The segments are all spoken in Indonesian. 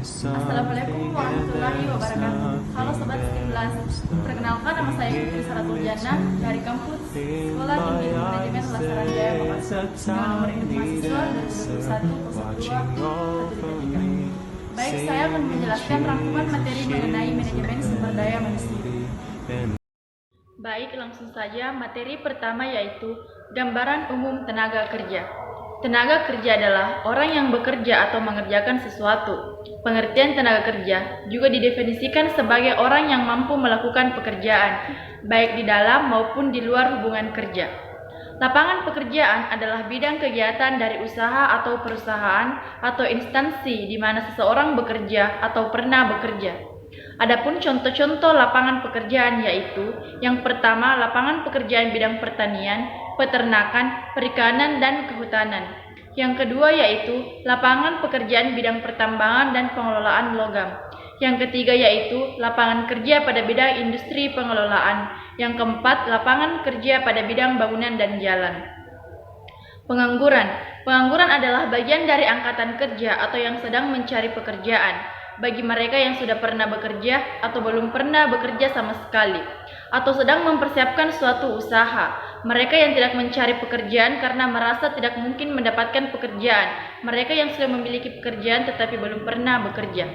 Assalamualaikum warahmatullahi wabarakatuh. Halo Sobat 11. Perkenalkan, nama saya Putri Saratul Jannah dari kampus Sekolah Tinggi Manajemen Lasaran Jaya Makassar dengan nomor induk mahasiswa 2021 Baik, saya akan menjelaskan rangkuman materi mengenai manajemen sumber daya manusia. Baik, langsung saja. Materi pertama yaitu gambaran umum tenaga kerja. Tenaga kerja adalah orang yang bekerja atau mengerjakan sesuatu. Pengertian tenaga kerja juga didefinisikan sebagai orang yang mampu melakukan pekerjaan, baik di dalam maupun di luar hubungan kerja. Lapangan pekerjaan adalah bidang kegiatan dari usaha atau perusahaan atau instansi di mana seseorang bekerja atau pernah bekerja. Adapun contoh-contoh lapangan pekerjaan yaitu yang pertama, lapangan pekerjaan bidang pertanian, peternakan, perikanan, dan kehutanan. Yang kedua yaitu lapangan pekerjaan bidang pertambangan dan pengelolaan logam. Yang ketiga yaitu lapangan kerja pada bidang industri pengelolaan. Yang keempat, lapangan kerja pada bidang bangunan dan jalan. Pengangguran. Pengangguran adalah bagian dari angkatan kerja atau yang sedang mencari pekerjaan. Bagi mereka yang sudah pernah bekerja atau belum pernah bekerja sama sekali, atau sedang mempersiapkan suatu usaha. Mereka yang tidak mencari pekerjaan karena merasa tidak mungkin mendapatkan pekerjaan. Mereka yang sudah memiliki pekerjaan tetapi belum pernah bekerja.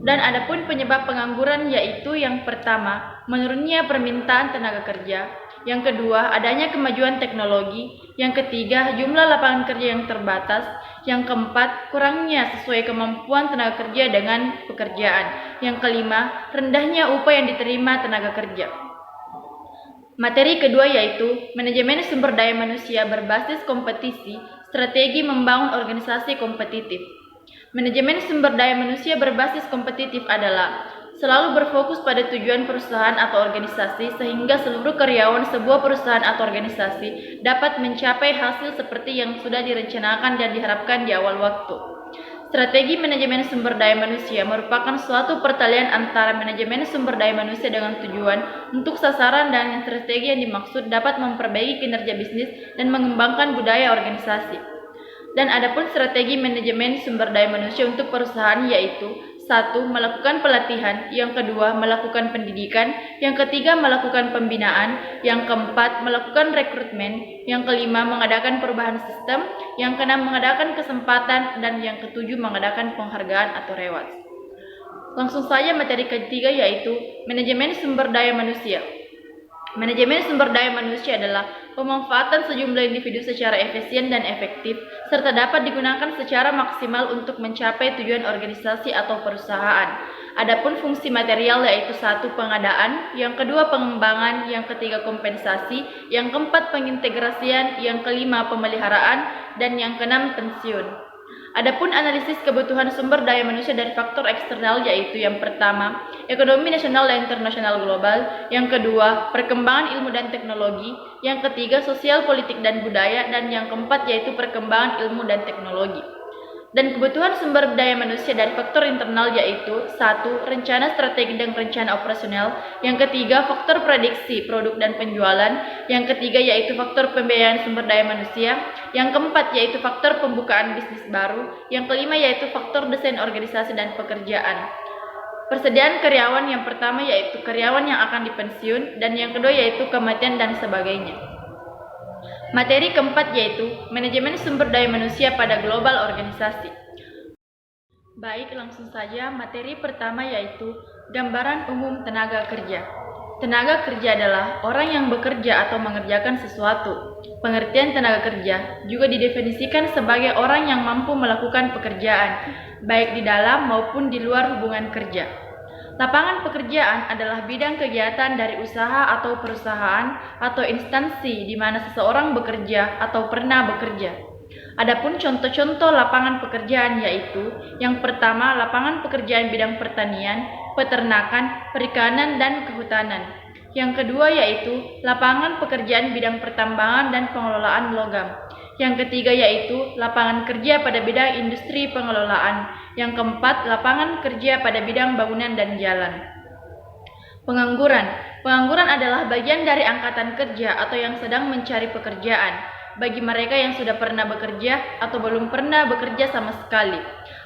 Dan adapun penyebab pengangguran yaitu yang pertama, menurunnya permintaan tenaga kerja. Yang kedua, adanya kemajuan teknologi. Yang ketiga, jumlah lapangan kerja yang terbatas. Yang keempat, kurangnya sesuai kemampuan tenaga kerja dengan pekerjaan. Yang kelima, rendahnya upah yang diterima tenaga kerja. Materi kedua yaitu manajemen sumber daya manusia berbasis kompetisi, strategi membangun organisasi kompetitif. Manajemen sumber daya manusia berbasis kompetitif adalah selalu berfokus pada tujuan perusahaan atau organisasi sehingga seluruh karyawan sebuah perusahaan atau organisasi dapat mencapai hasil seperti yang sudah direncanakan dan diharapkan di awal waktu. Strategi manajemen sumber daya manusia merupakan suatu pertalian antara manajemen sumber daya manusia dengan tujuan untuk sasaran dan strategi yang dimaksud dapat memperbaiki kinerja bisnis dan mengembangkan budaya organisasi. Dan adapun strategi manajemen sumber daya manusia untuk perusahaan yaitu 1. Melakukan pelatihan. Yang kedua, melakukan pendidikan. Yang ketiga, melakukan pembinaan. Yang keempat, melakukan rekrutmen. Yang kelima, mengadakan perubahan sistem. Yang keenam, mengadakan kesempatan. Dan yang ketujuh, mengadakan penghargaan atau rewards. Langsung saja materi ketiga yaitu manajemen sumber daya manusia. Manajemen sumber daya manusia adalah pemanfaatan sejumlah individu secara efisien dan efektif, serta dapat digunakan secara maksimal untuk mencapai tujuan organisasi atau perusahaan. Adapun fungsi material yaitu 1. Pengadaan, yang kedua pengembangan, yang ketiga kompensasi, yang keempat pengintegrasian, yang kelima pemeliharaan, dan yang keenam pensiun. Adapun analisis kebutuhan sumber daya manusia dari faktor eksternal yaitu yang pertama, ekonomi nasional dan internasional global, yang kedua, perkembangan ilmu dan teknologi, yang ketiga, sosial, politik, dan budaya, dan yang keempat yaitu perkembangan ilmu dan teknologi. Dan kebutuhan sumber daya manusia dari faktor internal yaitu 1. Rencana strategi dan rencana operasional. Yang ketiga, faktor prediksi produk dan penjualan. Yang ketiga yaitu faktor pembiayaan sumber daya manusia. Yang keempat yaitu faktor pembukaan bisnis baru. Yang kelima yaitu faktor desain organisasi dan pekerjaan. Persediaan karyawan, yang pertama yaitu karyawan yang akan dipensiun, dan yang kedua yaitu kematian dan sebagainya. Materi keempat yaitu manajemen sumber daya manusia pada global organisasi. Baik, langsung saja. Materi pertama yaitu gambaran umum tenaga kerja. Tenaga kerja adalah orang yang bekerja atau mengerjakan sesuatu. Pengertian tenaga kerja juga didefinisikan sebagai orang yang mampu melakukan pekerjaan, baik di dalam maupun di luar hubungan kerja. Lapangan pekerjaan adalah bidang kegiatan dari usaha atau perusahaan atau instansi di mana seseorang bekerja atau pernah bekerja. Adapun contoh-contoh lapangan pekerjaan yaitu yang pertama, lapangan pekerjaan bidang pertanian, peternakan, perikanan, dan kehutanan. Yang kedua yaitu lapangan pekerjaan bidang pertambangan dan pengelolaan logam. Yang ketiga yaitu lapangan kerja pada bidang industri pengelolaan. Yang keempat, lapangan kerja pada bidang bangunan dan jalan. Pengangguran. Pengangguran adalah bagian dari angkatan kerja atau yang sedang mencari pekerjaan. Bagi mereka yang sudah pernah bekerja atau belum pernah bekerja sama sekali,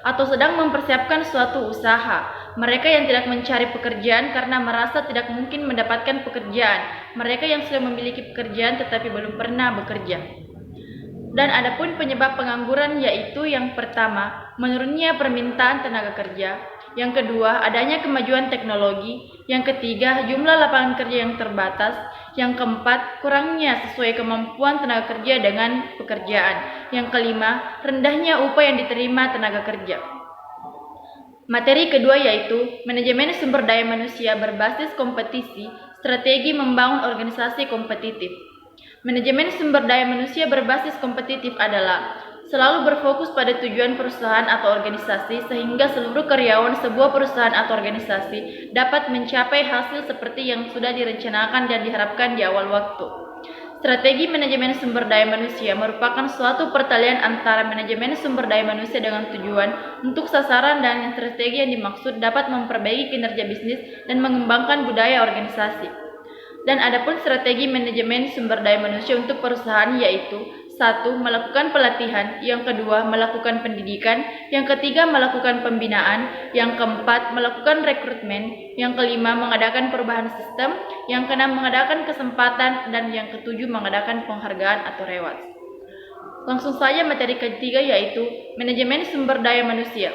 atau sedang mempersiapkan suatu usaha. Mereka yang tidak mencari pekerjaan karena merasa tidak mungkin mendapatkan pekerjaan. Mereka yang sudah memiliki pekerjaan tetapi belum pernah bekerja. Dan adapun penyebab pengangguran yaitu yang pertama, menurunnya permintaan tenaga kerja, yang kedua, adanya kemajuan teknologi, yang ketiga, jumlah lapangan kerja yang terbatas, yang keempat, kurangnya sesuai kemampuan tenaga kerja dengan pekerjaan, yang kelima, rendahnya upah yang diterima tenaga kerja. Materi kedua yaitu manajemen sumber daya manusia berbasis kompetisi, strategi membangun organisasi kompetitif. Manajemen sumber daya manusia berbasis kompetitif adalah selalu berfokus pada tujuan perusahaan atau organisasi sehingga seluruh karyawan sebuah perusahaan atau organisasi dapat mencapai hasil seperti yang sudah direncanakan dan diharapkan di awal waktu. Strategi manajemen sumber daya manusia merupakan suatu pertalian antara manajemen sumber daya manusia dengan tujuan untuk sasaran dan strategi yang dimaksud dapat memperbaiki kinerja bisnis dan mengembangkan budaya organisasi. Dan adapun strategi manajemen sumber daya manusia untuk perusahaan yaitu 1. Melakukan pelatihan, yang kedua melakukan pendidikan, yang ketiga melakukan pembinaan, yang keempat melakukan rekrutmen, yang kelima mengadakan perubahan sistem, yang keenam mengadakan kesempatan, dan yang ketujuh mengadakan penghargaan atau rewards. Langsung saja materi ketiga yaitu manajemen sumber daya manusia.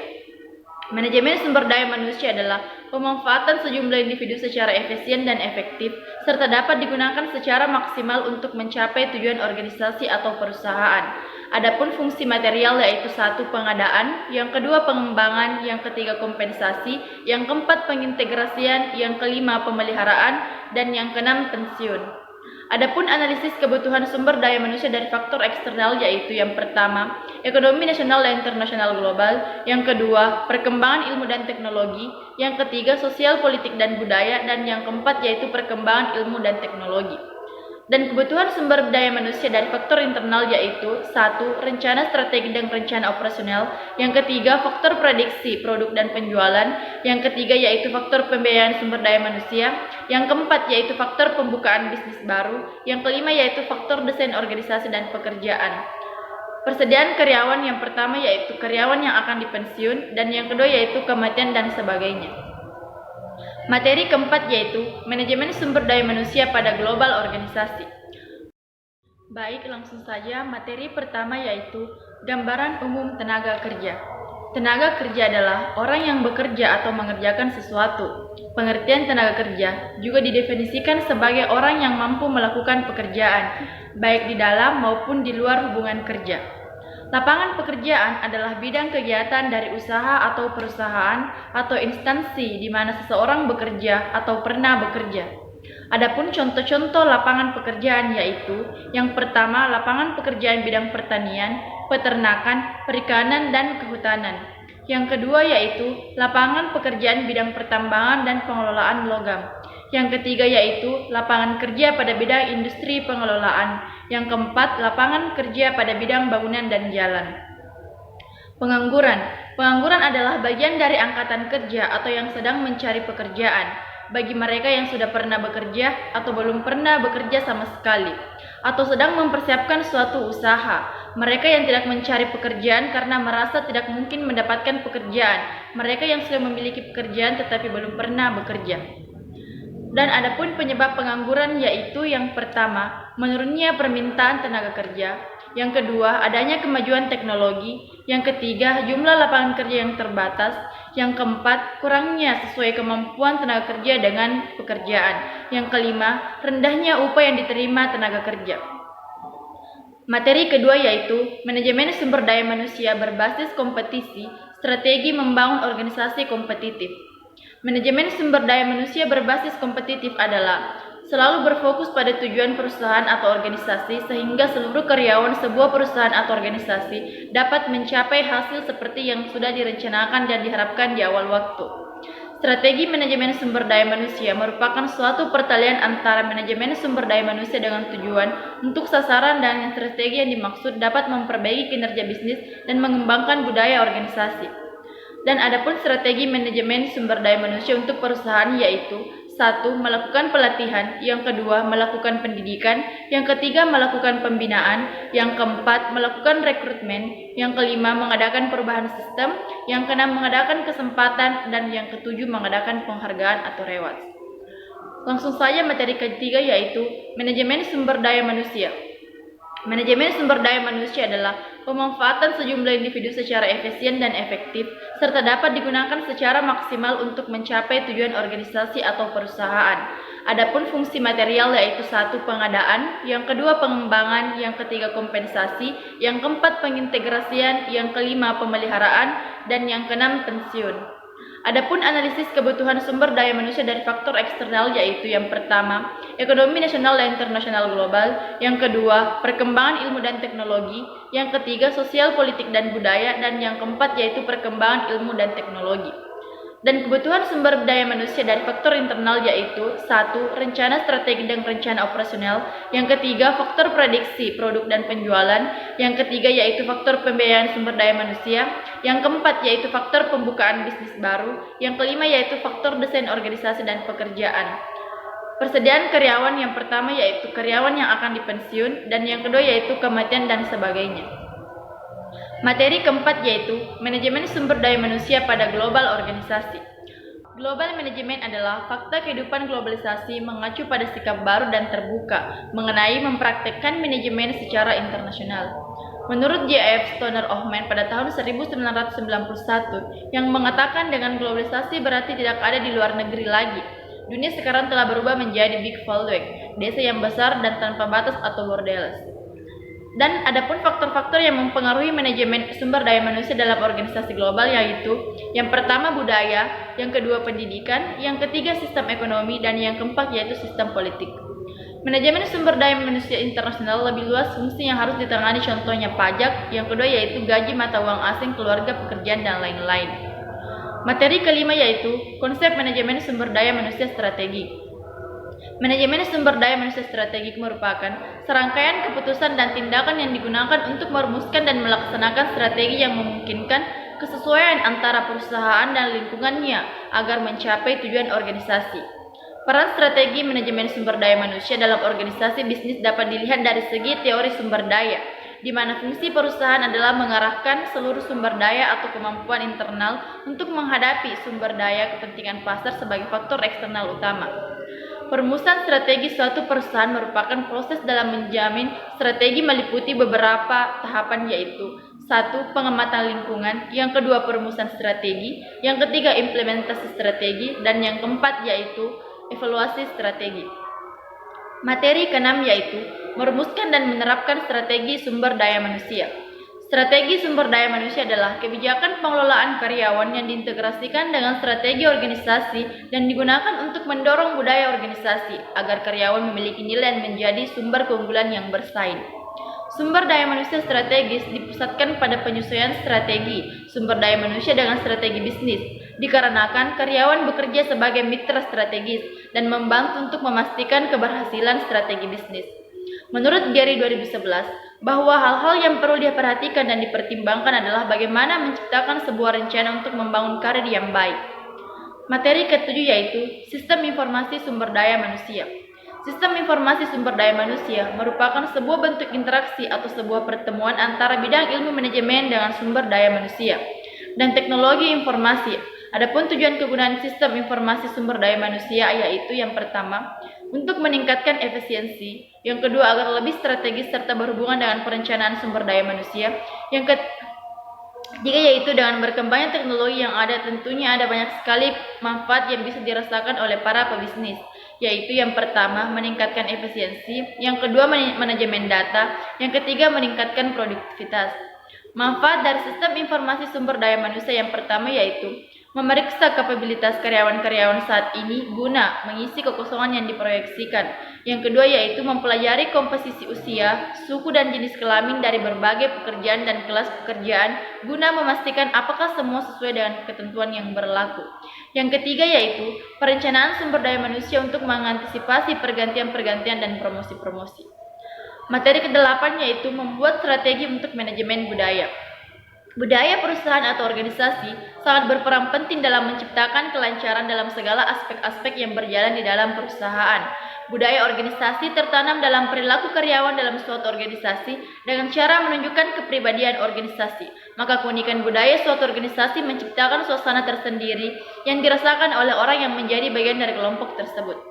Manajemen sumber daya manusia adalah pemanfaatan sejumlah individu secara efisien dan efektif, serta dapat digunakan secara maksimal untuk mencapai tujuan organisasi atau perusahaan. Adapun fungsi material yaitu 1. Pengadaan, yang kedua pengembangan, yang ketiga kompensasi, yang keempat pengintegrasian, yang kelima pemeliharaan, dan yang keenam pensiun. Adapun analisis kebutuhan sumber daya manusia dari faktor eksternal yaitu yang pertama, ekonomi nasional dan internasional global, yang kedua, perkembangan ilmu dan teknologi, yang ketiga, sosial, politik, dan budaya, dan yang keempat yaitu perkembangan ilmu dan teknologi. Dan kebutuhan sumber daya manusia dari faktor internal yaitu 1. Rencana strategi dan rencana operasional, yang ketiga faktor prediksi produk dan penjualan, yang ketiga yaitu faktor pembiayaan sumber daya manusia, yang keempat yaitu faktor pembukaan bisnis baru, yang kelima yaitu faktor desain organisasi dan pekerjaan. Persediaan karyawan yang pertama yaitu karyawan yang akan dipensiun, dan yang kedua yaitu kematian dan sebagainya. Materi keempat yaitu manajemen sumber daya manusia pada global organisasi. Baik, langsung saja materi pertama yaitu gambaran umum tenaga kerja. Tenaga kerja adalah orang yang bekerja atau mengerjakan sesuatu. Pengertian tenaga kerja juga didefinisikan sebagai orang yang mampu melakukan pekerjaan, baik di dalam maupun di luar hubungan kerja. Lapangan pekerjaan adalah bidang kegiatan dari usaha atau perusahaan atau instansi di mana seseorang bekerja atau pernah bekerja. Adapun contoh-contoh lapangan pekerjaan yaitu yang pertama lapangan pekerjaan bidang pertanian, peternakan, perikanan, dan kehutanan. Yang kedua yaitu lapangan pekerjaan bidang pertambangan dan pengelolaan logam. Yang ketiga yaitu lapangan kerja pada bidang industri pengelolaan. Yang keempat, lapangan kerja pada bidang bangunan dan jalan. Pengangguran. Pengangguran adalah bagian dari angkatan kerja atau yang sedang mencari pekerjaan. Bagi mereka yang sudah pernah bekerja atau belum pernah bekerja sama sekali, atau sedang mempersiapkan suatu usaha. Mereka yang tidak mencari pekerjaan karena merasa tidak mungkin mendapatkan pekerjaan. Mereka yang sudah memiliki pekerjaan tetapi belum pernah bekerja. Dan adapun penyebab pengangguran yaitu yang pertama, menurunnya permintaan tenaga kerja, yang kedua, adanya kemajuan teknologi, yang ketiga, jumlah lapangan kerja yang terbatas, yang keempat, kurangnya sesuai kemampuan tenaga kerja dengan pekerjaan, yang kelima, rendahnya upah yang diterima tenaga kerja. Materi kedua yaitu manajemen sumber daya manusia berbasis kompetisi, strategi membangun organisasi kompetitif. Manajemen sumber daya manusia berbasis kompetitif adalah selalu berfokus pada tujuan perusahaan atau organisasi sehingga seluruh karyawan sebuah perusahaan atau organisasi dapat mencapai hasil seperti yang sudah direncanakan dan diharapkan di awal waktu. Strategi manajemen sumber daya manusia merupakan suatu pertalian antara manajemen sumber daya manusia dengan tujuan untuk sasaran dan strategi yang dimaksud dapat memperbaiki kinerja bisnis dan mengembangkan budaya organisasi. Dan adapun strategi manajemen sumber daya manusia untuk perusahaan yaitu 1. Satu, melakukan pelatihan. Yang kedua, melakukan pendidikan. Yang ketiga, melakukan pembinaan. Yang keempat, melakukan rekrutmen. Yang kelima, mengadakan perubahan sistem. Yang keenam, mengadakan kesempatan. Dan yang ketujuh, mengadakan penghargaan atau rewards. Langsung saja materi ketiga, yaitu manajemen sumber daya manusia. Manajemen sumber daya manusia adalah pemanfaatan sejumlah individu secara efisien dan efektif, serta dapat digunakan secara maksimal untuk mencapai tujuan organisasi atau perusahaan. Adapun fungsi material yaitu satu, pengadaan, yang kedua pengembangan, yang ketiga kompensasi, yang keempat pengintegrasian, yang kelima pemeliharaan, dan yang keenam pensiun. Adapun analisis kebutuhan sumber daya manusia dari faktor eksternal yaitu yang pertama, ekonomi nasional dan internasional global, yang kedua, perkembangan ilmu dan teknologi, yang ketiga, sosial, politik, dan budaya, dan yang keempat yaitu perkembangan ilmu dan teknologi. Dan kebutuhan sumber daya manusia dari faktor internal yaitu satu, rencana strategi dan rencana operasional, yang ketiga, faktor prediksi produk dan penjualan, yang ketiga yaitu faktor pembiayaan sumber daya manusia, yang keempat yaitu faktor pembukaan bisnis baru, yang kelima yaitu faktor desain organisasi dan pekerjaan. Persediaan karyawan, yang pertama yaitu karyawan yang akan dipensiun, dan yang kedua yaitu kematian dan sebagainya. Materi keempat yaitu manajemen sumber daya manusia pada global organisasi. Global management adalah fakta kehidupan globalisasi mengacu pada sikap baru dan terbuka mengenai mempraktekkan manajemen secara internasional. Menurut J.F. Stoner Othman pada tahun 1991 yang mengatakan dengan globalisasi berarti tidak ada di luar negeri lagi. Dunia sekarang telah berubah menjadi Big Volweg, desa yang besar dan tanpa batas atau borderless. Dan adapun faktor-faktor yang mempengaruhi manajemen sumber daya manusia dalam organisasi global yaitu yang pertama budaya, yang kedua pendidikan, yang ketiga sistem ekonomi, dan yang keempat yaitu sistem politik. Manajemen sumber daya manusia internasional lebih luas fungsi yang harus ditangani, contohnya pajak, yang kedua yaitu gaji, mata uang asing, keluarga, pekerjaan, dan lain-lain. Materi kelima yaitu konsep manajemen sumber daya manusia strategi. Manajemen sumber daya manusia strategik merupakan serangkaian keputusan dan tindakan yang digunakan untuk merumuskan dan melaksanakan strategi yang memungkinkan kesesuaian antara perusahaan dan lingkungannya agar mencapai tujuan organisasi. Peran strategi manajemen sumber daya manusia dalam organisasi bisnis dapat dilihat dari segi teori sumber daya, di mana fungsi perusahaan adalah mengarahkan seluruh sumber daya atau kemampuan internal untuk menghadapi sumber daya kepentingan pasar sebagai faktor eksternal utama. Perumusan strategi suatu perusahaan merupakan proses dalam menjamin strategi meliputi beberapa tahapan yaitu satu, pengamatan lingkungan, yang kedua perumusan strategi, yang ketiga implementasi strategi, dan yang keempat yaitu evaluasi strategi. Materi keenam yaitu merumuskan dan menerapkan strategi sumber daya manusia. Strategi sumber daya manusia adalah kebijakan pengelolaan karyawan yang diintegrasikan dengan strategi organisasi dan digunakan untuk mendorong budaya organisasi agar karyawan memiliki nilai dan menjadi sumber keunggulan yang bersaing. Sumber daya manusia strategis dipusatkan pada penyesuaian strategi sumber daya manusia dengan strategi bisnis, dikarenakan karyawan bekerja sebagai mitra strategis dan membantu untuk memastikan keberhasilan strategi bisnis. Menurut Gary 2011, bahwa hal-hal yang perlu diperhatikan dan dipertimbangkan adalah bagaimana menciptakan sebuah rencana untuk membangun karir yang baik. Materi ketujuh yaitu sistem informasi sumber daya manusia. Sistem informasi sumber daya manusia merupakan sebuah bentuk interaksi atau sebuah pertemuan antara bidang ilmu manajemen dengan sumber daya manusia dan teknologi informasi. Adapun tujuan kegunaan sistem informasi sumber daya manusia yaitu yang pertama, untuk meningkatkan efisiensi, yang kedua agar lebih strategis serta berhubungan dengan perencanaan sumber daya manusia, yang ketiga yaitu dengan berkembangnya teknologi yang ada tentunya ada banyak sekali manfaat yang bisa dirasakan oleh para pebisnis, yaitu yang pertama meningkatkan efisiensi, yang kedua manajemen data, yang ketiga meningkatkan produktivitas. Manfaat dari sistem informasi sumber daya manusia yang pertama yaitu memeriksa kapabilitas karyawan-karyawan saat ini guna mengisi kekosongan yang diproyeksikan. Yang kedua yaitu mempelajari komposisi usia, suku dan jenis kelamin dari berbagai pekerjaan dan kelas pekerjaan guna memastikan apakah semua sesuai dengan ketentuan yang berlaku. Yang ketiga yaitu perencanaan sumber daya manusia untuk mengantisipasi pergantian-pergantian dan promosi-promosi. Materi ke-8 yaitu membuat strategi untuk manajemen budaya. Budaya perusahaan atau organisasi sangat berperan penting dalam menciptakan kelancaran dalam segala aspek-aspek yang berjalan di dalam perusahaan. Budaya organisasi tertanam dalam perilaku karyawan dalam suatu organisasi dengan cara menunjukkan kepribadian organisasi. Maka keunikan budaya suatu organisasi menciptakan suasana tersendiri yang dirasakan oleh orang yang menjadi bagian dari kelompok tersebut.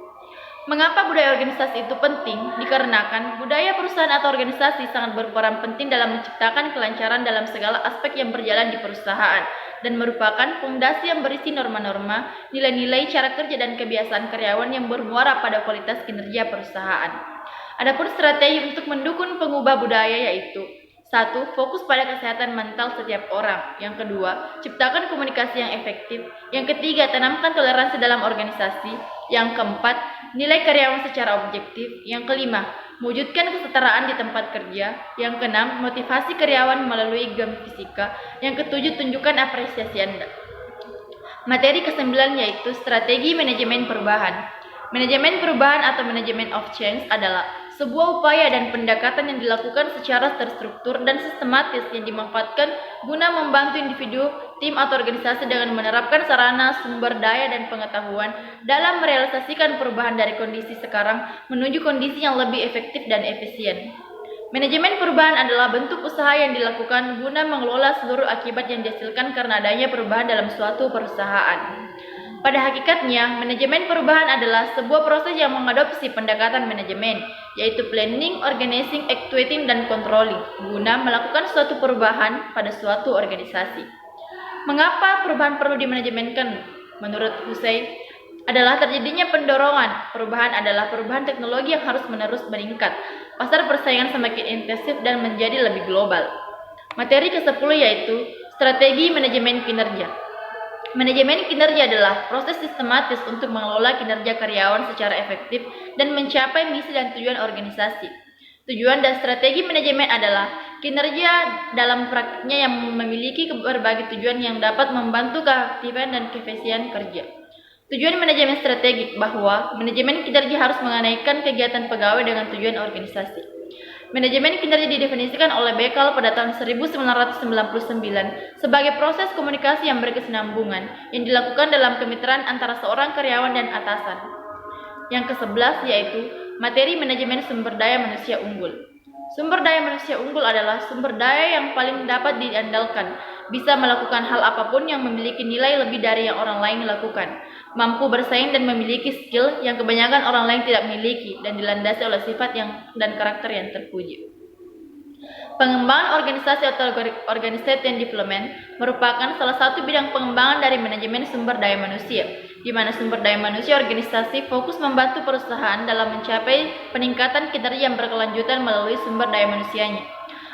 Mengapa budaya organisasi itu penting? Dikarenakan budaya perusahaan atau organisasi sangat berperan penting dalam menciptakan kelancaran dalam segala aspek yang berjalan di perusahaan dan merupakan fondasi yang berisi norma-norma, nilai-nilai, cara kerja dan kebiasaan karyawan yang bermuara pada kualitas kinerja perusahaan. Adapun strategi untuk mendukung pengubah budaya yaitu: 1. Fokus pada kesehatan mental setiap orang. Yang kedua, ciptakan komunikasi yang efektif. Yang ketiga, tanamkan toleransi dalam organisasi. Yang keempat, nilai karyawan secara objektif. Yang kelima, mewujudkan kesetaraan di tempat kerja. Yang keenam, motivasi karyawan melalui fisika. Yang ketujuh, tunjukkan apresiasi Anda. Materi ke-9 yaitu strategi manajemen perubahan. Manajemen perubahan atau manajemen of change adalah sebuah upaya dan pendekatan yang dilakukan secara terstruktur dan sistematis yang dimanfaatkan guna membantu individu, tim atau organisasi dengan menerapkan sarana, sumber daya dan pengetahuan dalam merealisasikan perubahan dari kondisi sekarang menuju kondisi yang lebih efektif dan efisien. Manajemen perubahan adalah bentuk usaha yang dilakukan guna mengelola seluruh akibat yang dihasilkan karena adanya perubahan dalam suatu perusahaan. Pada hakikatnya, manajemen perubahan adalah sebuah proses yang mengadopsi pendekatan manajemen, yaitu planning, organizing, actuating, dan controlling, guna melakukan suatu perubahan pada suatu organisasi. Mengapa perubahan perlu dimanajemenkan? Menurut Hussey, adalah terjadinya pendorongan. Perubahan adalah perubahan teknologi yang harus menerus meningkat. Pasar persaingan semakin intensif dan menjadi lebih global. Materi ke-10 yaitu strategi manajemen kinerja. Manajemen kinerja adalah proses sistematis untuk mengelola kinerja karyawan secara efektif dan mencapai misi dan tujuan organisasi. Tujuan dan strategi manajemen adalah kinerja dalam praktiknya yang memiliki berbagai tujuan yang dapat membantu keaktifan dan keefisien kerja. Tujuan manajemen strategik bahwa manajemen kinerja harus mengenaikan kegiatan pegawai dengan tujuan organisasi. Manajemen kinerja didefinisikan oleh Bekal pada tahun 1999 sebagai proses komunikasi yang berkesinambungan yang dilakukan dalam kemitraan antara seorang karyawan dan atasan. Yang ke-11 yaitu materi manajemen sumber daya manusia unggul. Sumber daya manusia unggul adalah sumber daya yang paling dapat diandalkan, bisa melakukan hal apapun yang memiliki nilai lebih dari yang orang lain lakukan, mampu bersaing dan memiliki skill yang kebanyakan orang lain tidak miliki dan dilandasi oleh sifat dan karakter yang terpuji. Pengembangan organisasi atau organization development merupakan salah satu bidang pengembangan dari manajemen sumber daya manusia, di mana sumber daya manusia organisasi fokus membantu perusahaan dalam mencapai peningkatan kinerja yang berkelanjutan melalui sumber daya manusianya.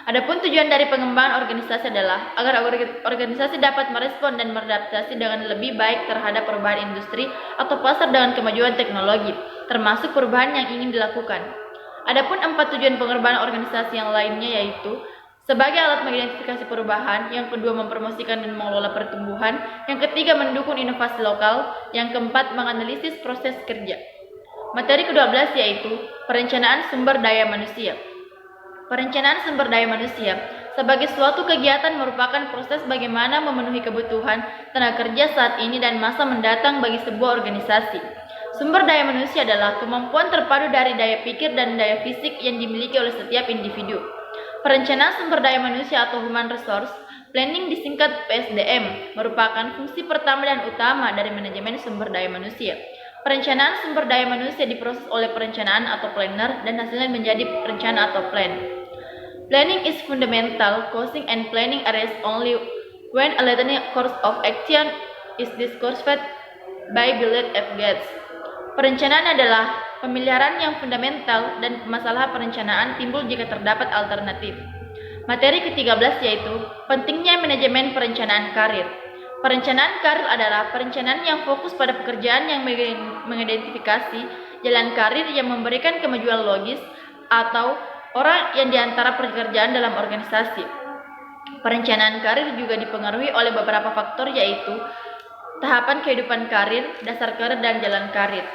Adapun tujuan dari pengembangan organisasi adalah agar organisasi dapat merespon dan beradaptasi dengan lebih baik terhadap perubahan industri atau pasar dengan kemajuan teknologi, termasuk perubahan yang ingin dilakukan. Adapun 4 tujuan pengembangan organisasi yang lainnya yaitu sebagai alat mengidentifikasi perubahan, yang kedua mempromosikan dan mengelola pertumbuhan, yang ketiga mendukung inovasi lokal, yang keempat menganalisis proses kerja. Materi ke-12 yaitu perencanaan sumber daya manusia. Perencanaan sumber daya manusia sebagai suatu kegiatan merupakan proses bagaimana memenuhi kebutuhan tenaga kerja saat ini dan masa mendatang bagi sebuah organisasi. Sumber daya manusia adalah kemampuan terpadu dari daya pikir dan daya fisik yang dimiliki oleh setiap individu. Perencanaan sumber daya manusia atau human resource planning disingkat PSDM merupakan fungsi pertama dan utama dari manajemen sumber daya manusia. Perencanaan sumber daya manusia diproses oleh perencanaan atau planner dan hasilnya menjadi rencana atau plan. Planning is fundamental. Causing and planning arise only when a linear course of action is discussed by Bill Gates. Perencanaan adalah pemeliharaan yang fundamental dan masalah perencanaan timbul jika terdapat alternatif. Materi ke-13 yaitu pentingnya manajemen perencanaan karir. Perencanaan karir adalah perencanaan yang fokus pada pekerjaan yang mengidentifikasi jalan karir yang memberikan kemajuan logis atau orang yang diantara pekerjaan dalam organisasi. Perencanaan karir juga dipengaruhi oleh beberapa faktor yaitu tahapan kehidupan karir, dasar karir, dan jalan karir.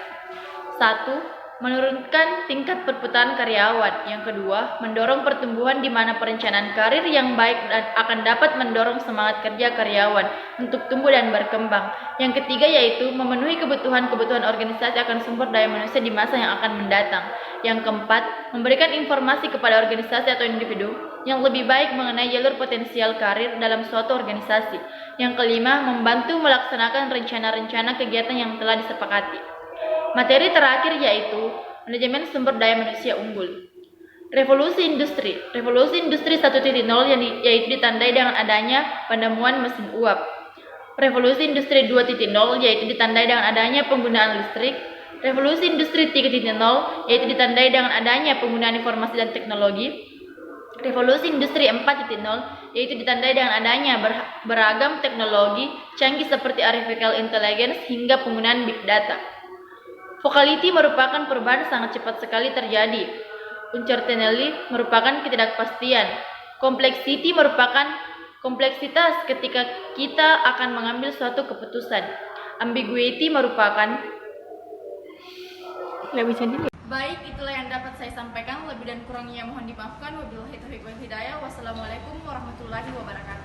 1. menurunkan tingkat perputaran karyawan. Yang kedua, mendorong pertumbuhan di mana perencanaan karir yang baik akan dapat mendorong semangat kerja karyawan untuk tumbuh dan berkembang. Yang ketiga yaitu memenuhi kebutuhan-kebutuhan organisasi akan sumber daya manusia di masa yang akan mendatang. Yang keempat, memberikan informasi kepada organisasi atau individu yang lebih baik mengenai jalur potensial karir dalam suatu organisasi. Yang kelima, membantu melaksanakan rencana-rencana kegiatan yang telah disepakati. Materi terakhir yaitu manajemen sumber daya manusia unggul. Revolusi industri 1.0 yaitu ditandai dengan adanya penemuan mesin uap. Revolusi industri 2.0 yaitu ditandai dengan adanya penggunaan listrik. Revolusi industri 3.0 yaitu ditandai dengan adanya penggunaan informasi dan teknologi. Revolusi industri 4.0 yaitu ditandai dengan adanya beragam teknologi canggih seperti artificial intelligence hingga penggunaan big data. Vocality merupakan perubahan sangat cepat sekali terjadi. Uncertainty merupakan ketidakpastian. Complexity merupakan kompleksitas ketika kita akan mengambil suatu keputusan. Ambiguity merupakan Baik, itulah yang dapat saya sampaikan. Lebih dan kurangnya mohon dimaafkan. Wabillahi taufiq wal hidayah. Wassalamualaikum warahmatullahi wabarakatuh.